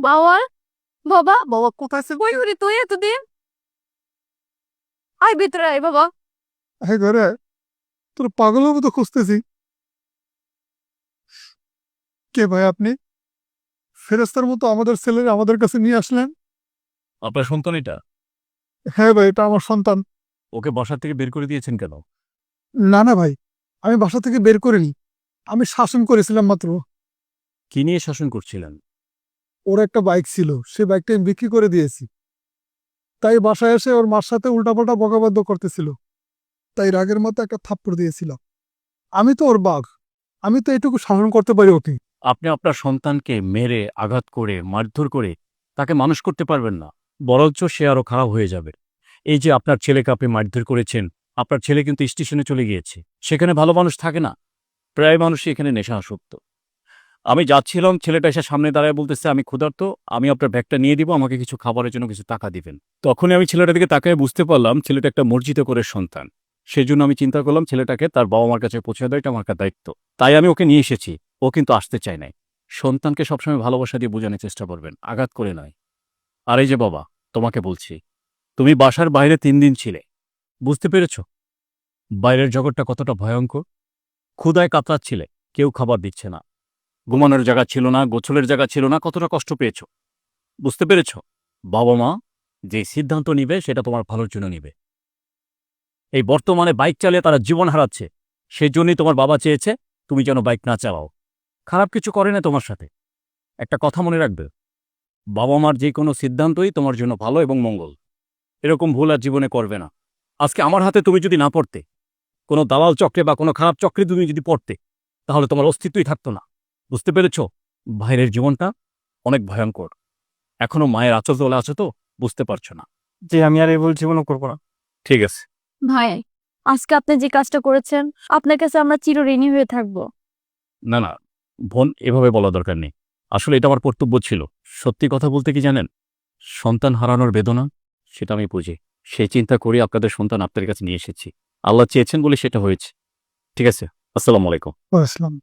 বাবা, বাবা, বাবা কোথায় আছে? কই গরি তুই এতদিন? আয় ভিতরে আয় বাবা। হ্যাঁ ঘরে তোর পাগলের মতো খুঁজতেছি। কে ভাই আপনি? ফেরেস্তার মতো আমাদের ছেলের আমাদের কাছে নিয়ে আসলেন। আপনার সন্তান এটা? হ্যাঁ ভাই, এটা আমার সন্তান। ওকে বাসা থেকে বের করে দিয়েছেন কেন? না না ভাই, আমি বাসা থেকে বের করিনি, আমি শাসন করেছিলাম মাত্র। কি নিয়ে শাসন করছিলেন? ওর একটা বাইক ছিল, সে বাইকটা আমি বিক্রি করে দিয়েছি। তাই বাসায় এসে ওর মার সাথে উল্টাপাল্টা বকাবাদ্য করতেছিল, তাই রাগের মতো একটা থাপ্পড় দিয়েছিলাম। আমি তো ওর বাঘ, আমি তো এটুকু শাসন করতে পারি ওকে। আপনি আপনার সন্তানকে মেরে আঘাত করে মারধর করে তাকে মানুষ করতে পারবেন না, বরঞ্চ সে আরো খারাপ হয়ে যাবে। এই যে আপনার ছেলেকে আপনি মারধর করেছেন, আপনার ছেলে কিন্তু স্টেশনে চলে গিয়েছে। সেখানে ভালো মানুষ থাকে না, প্রায় মানুষই এখানে নেশা আসক্ত। আমি যাচ্ছিলাম, ছেলেটা এসে সামনে দাঁড়ায় বলতেছে, আমি ক্ষুধার্ত, আমি আপনার ব্যাগটা নিয়ে দিব, আমাকে কিছু খাবারের জন্য কিছু টাকা দিবেন। তখনই আমি ছেলেটার দিকে তাকায় বুঝতে পারলাম ছেলেটা একটা মর্জিত করে সন্তান। সেজন্য আমি চিন্তা করলাম ছেলেটাকে তার বাবা মার কাছে পৌঁছে দেয়, এটা আমার একটা দায়িত্ব। তাই আমি ওকে নিয়ে এসেছি। ও কিন্তু আসতে চায় নাই। সন্তানকে সবসময় ভালোবাসা দিয়ে বোঝানোর চেষ্টা করবেন, আঘাত করে নয়। আর এই যে বাবা, তোমাকে বলছি, তুমি বাসার বাইরে 3 দিন ছিলে, বুঝতে পেরেছ বাইরের জগৎটা কতটা ভয়ঙ্কর? ক্ষুধায় কাতরাচ্ছিলে, কেউ খাবার দিচ্ছে না, ঘুমানোর জায়গা ছিল না, গোছলের জায়গা ছিল না, কতটা কষ্ট পেয়েছ, বুঝতে পেরেছ? বাবা মা যে সিদ্ধান্ত নিবে সেটা তোমার ভালোর জন্য নিবে। এই বর্তমানে বাইক চালিয়ে তারা জীবন হারাচ্ছে, সেজন্যই তোমার বাবা চেয়েছে তুমি যেন বাইক না চালাও। খারাপ কিছু করে না তোমার সাথে। একটা কথা মনে রাখবে, বাবা মার যে কোনো সিদ্ধান্তই তোমার জন্য ভালো এবং মঙ্গল। এরকম ভুল আর জীবনে করবে না। আজকে আমার হাতে তুমি যদি না পড়তে, কোনো দালাল চক্রে বা কোনো খারাপ চক্রে তুমি যদি পড়তে, তাহলে তোমার অস্তিত্বই থাকতো না। বুঝতে পেরেছ? বাইরের জীবনটা অনেক ভয়ঙ্কর। এখনো মায়ের আঁচল তোলা আছো তো, বুঝতে পারছো না। যে আমি আর এই ভুল জীবনও করবো না। ঠিক আছে। ভাই, আজকে আপনি যে কাজটা করেছেন, আপনার কাছে আমরা চিরঋণী হয়ে থাকবো। না না, বোন, এভাবে বলা দরকার নেই। আসলে এটা আমার কর্তব্য ছিল। সত্যি কথা বলতে কি জানেন, সন্তান হারানোর বেদনা সেটা আমি বুঝি। সেই চিন্তা করে আপনাদের সন্তান আপনাদের কাছে নিয়ে এসেছি। আল্লাহ চেয়েছেন বলে সেটা হয়েছে। ঠিক আছে, আসসালামু আলাইকুম। আসলাম।